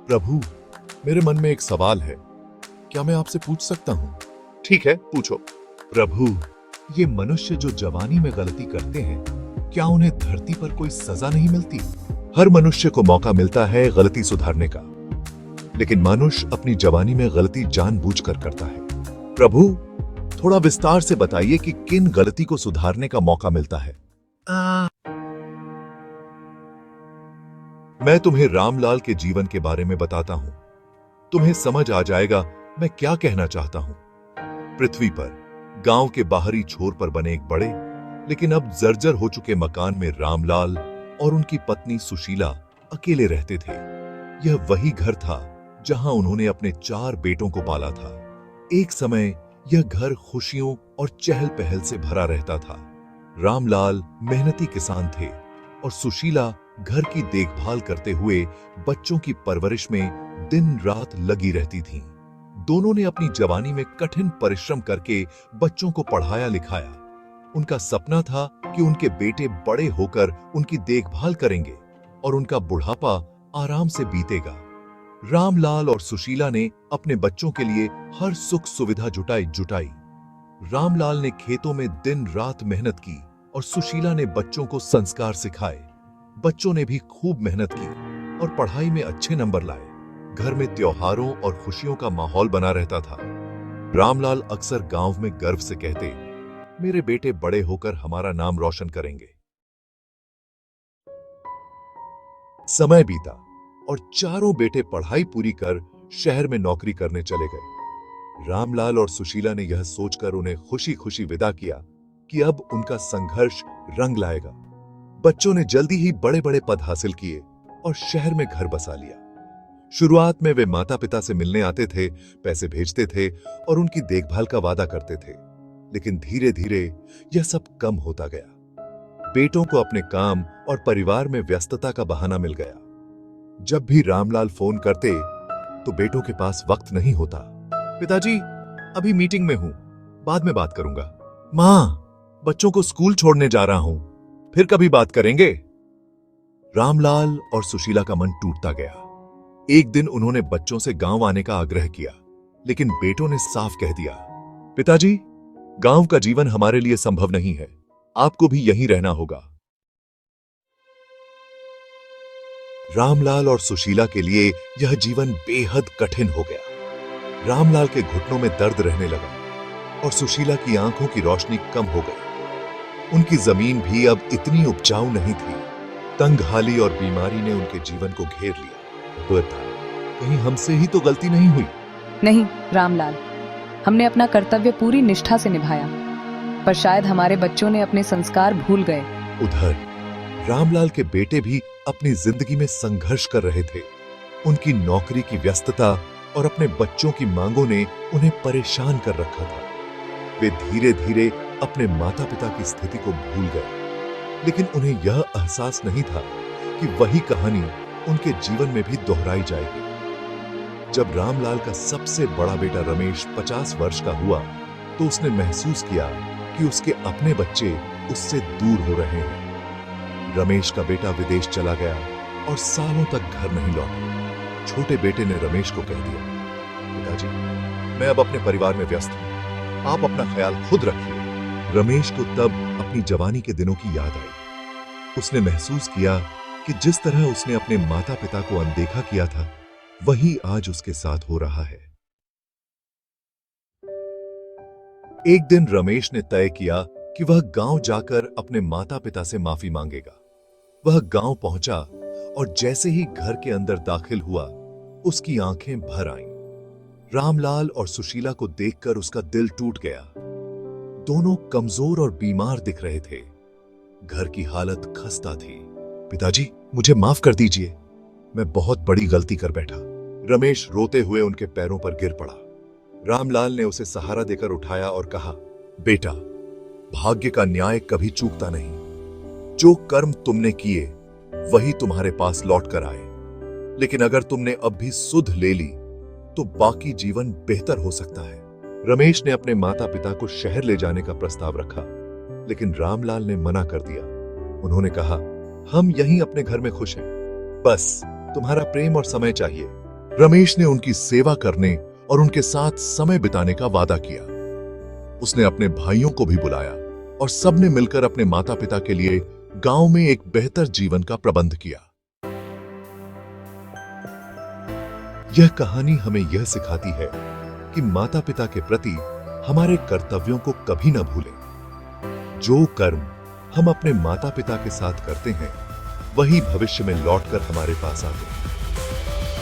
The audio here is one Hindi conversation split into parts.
प्रभु, मेरे मन में एक सवाल है, क्या मैं आपसे पूछ सकता हूँ? ठीक है, पूछो। प्रभु, ये मनुष्य जो जवानी में गलती करते हैं, क्या उन्हें धरती पर कोई सजा नहीं मिलती? हर मनुष्य को मौका मिलता है गलती सुधारने का, लेकिन मनुष्य अपनी जवानी में गलती जानबूझकर करता है। प्रभु, थोड़ा विस्तार से बताइए कि किन गलती को सुधारने का मौका मिलता है। मैं तुम्हें रामलाल के जीवन के बारे में बताता हूं। तुम्हें समझ आ जाएगा मैं क्या कहना चाहता हूं। पृथ्वी पर गांव के बाहरी छोर पर बने एक बड़े लेकिन अब जर्जर हो चुके मकान में रामलाल और उनकी पत्नी सुशीला अकेले रहते थे। यह वही घर था जहां उन्होंने अपने 4 बेटों को पाला था। एक समय यह घर खुशियों और चहल पहल से भरा रहता था। रामलाल मेहनती किसान थे और सुशीला घर की देखभाल करते हुए बच्चों की परवरिश में दिन रात लगी रहती थीं। दोनों ने अपनी जवानी में कठिन परिश्रम करके बच्चों को पढ़ाया लिखाया। उनका सपना था कि उनके बेटे बड़े होकर उनकी देखभाल करेंगे और उनका बुढ़ापा आराम से बीतेगा। रामलाल और सुशीला ने अपने बच्चों के लिए हर सुख सुविधा जुटाई। रामलाल ने खेतों में दिन रात मेहनत की और सुशीला ने बच्चों को संस्कार सिखाए। बच्चों ने भी खूब मेहनत की और पढ़ाई में अच्छे नंबर लाए। घर में त्योहारों और खुशियों का माहौल बना रहता था। रामलाल अक्सर गांव में गर्व से कहते, मेरे बेटे बड़े होकर हमारा नाम रोशन करेंगे। समय बीता और चारों बेटे पढ़ाई पूरी कर शहर में नौकरी करने चले गए। रामलाल और सुशीला ने यह सोचकर उन्हें खुशी खुशी विदा किया कि अब उनका संघर्ष रंग लाएगा। बच्चों ने जल्दी ही बड़े बड़े पद हासिल किए और शहर में घर बसा लिया। शुरुआत में वे माता पिता से मिलने आते थे, पैसे भेजते थे और उनकी देखभाल का वादा करते थे, लेकिन धीरे धीरे यह सब कम होता गया। बेटों को अपने काम और परिवार में व्यस्तता का बहाना मिल गया। जब भी रामलाल फोन करते तो बेटों के पास वक्त नहीं होता। पिताजी, अभी मीटिंग में हूं, बाद में बात करूंगा। मां, बच्चों को स्कूल छोड़ने जा रहा हूं, फिर कभी बात करेंगे। रामलाल और सुशीला का मन टूटता गया। एक दिन उन्होंने बच्चों से गांव आने का आग्रह किया, लेकिन बेटों ने साफ कह दिया, पिताजी, गांव का जीवन हमारे लिए संभव नहीं है, आपको भी यहीं रहना होगा। रामलाल और सुशीला के लिए यह जीवन बेहद कठिन हो गया। रामलाल के घुटनों में दर्द रहने लगा और सुशीला की आंखों की रोशनी कम हो गई। उनकी जमीन भी अब इतनी उपजाऊ नहीं थी। तंगहाली और बीमारी ने उनके जीवन को घेर लिया। कहीं हमसे ही तो गलती नहीं हुई? नहीं रामलाल, हमने अपना कर्तव्य पूरी निष्ठा से निभाया, पर शायद हमारे बच्चों ने अपने संस्कार भूल गए। उधर रामलाल के बेटे भी अपनी जिंदगी में संघर्ष कर रहे थे। उनकी नौकरी की व्यस्तता और अपने बच्चों की मांगों ने उन्हें परेशान कर रखा था। वे धीरे धीरे अपने माता पिता की स्थिति को भूल गए, लेकिन उन्हें यह एहसास नहीं था कि वही कहानी उनके जीवन में भी दोहराई जाएगी। जब रामलाल का सबसे बड़ा बेटा रमेश 50 वर्ष का हुआ, तो उसने महसूस किया कि उसके अपने बच्चे उससे दूर हो रहे हैं। रमेश का बेटा विदेश चला गया और सालों तक घर नहीं लौटा। छोटे बेटे ने रमेश को कह दिया, पिताजी, मैं अब अपने परिवार में व्यस्त हूं, आप अपना ख्याल खुद रखिए। रमेश को तब अपनी जवानी के दिनों की याद आई। उसने महसूस किया कि जिस तरह उसने अपने माता पिता को अनदेखा किया था, वही आज उसके साथ हो रहा है। एक दिन रमेश ने तय किया कि वह गांव जाकर अपने माता पिता से माफी मांगेगा। वह गांव पहुंचा और जैसे ही घर के अंदर दाखिल हुआ, उसकी आंखें भर आईं। रामलाल और सुशीला को देखकर उसका दिल टूट गया। दोनों कमजोर और बीमार दिख रहे थे। घर की हालत खस्ता थी। पिताजी, मुझे माफ कर दीजिए, मैं बहुत बड़ी गलती कर बैठा। रमेश रोते हुए उनके पैरों पर गिर पड़ा। रामलाल ने उसे सहारा देकर उठाया और कहा, बेटा, भाग्य का न्याय कभी चूकता नहीं। जो कर्म तुमने किए वही तुम्हारे पास लौट कर आए, लेकिन अगर तुमने अब भी सुध ले ली तो बाकी जीवन बेहतर हो सकता है। रमेश ने अपने माता पिता को शहर ले जाने का प्रस्ताव रखा, लेकिन रामलाल ने मना कर दिया। उन्होंने कहा, हम यहीं अपने घर में खुश हैं, बस तुम्हारा प्रेम और समय चाहिए। रमेश ने उनकी सेवा करने और उनके साथ समय बिताने का वादा किया। उसने अपने भाइयों को भी बुलाया और सबने मिलकर अपने माता पिता के लिए गांव में एक बेहतर जीवन का प्रबंध किया। यह कहानी हमें यह सिखाती है कि माता पिता के प्रति हमारे कर्तव्यों को कभी न भूलें। जो कर्म हम अपने माता पिता के साथ करते हैं वही भविष्य में लौटकर हमारे पास आते हैं।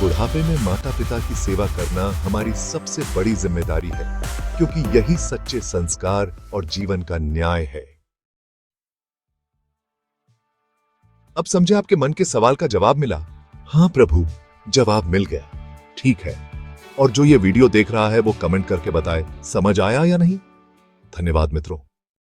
बुढ़ापे में माता पिता की सेवा करना हमारी सबसे बड़ी जिम्मेदारी है, क्योंकि यही सच्चे संस्कार और जीवन का न्याय है। अब समझे आपके मन के सवाल का जवाब मिला? हाँ प्रभु, जवाब मिल गया। ठीक है, और जो ये वीडियो देख रहा है वो कमेंट करके बताए समझ आया या नहीं। धन्यवाद मित्रों।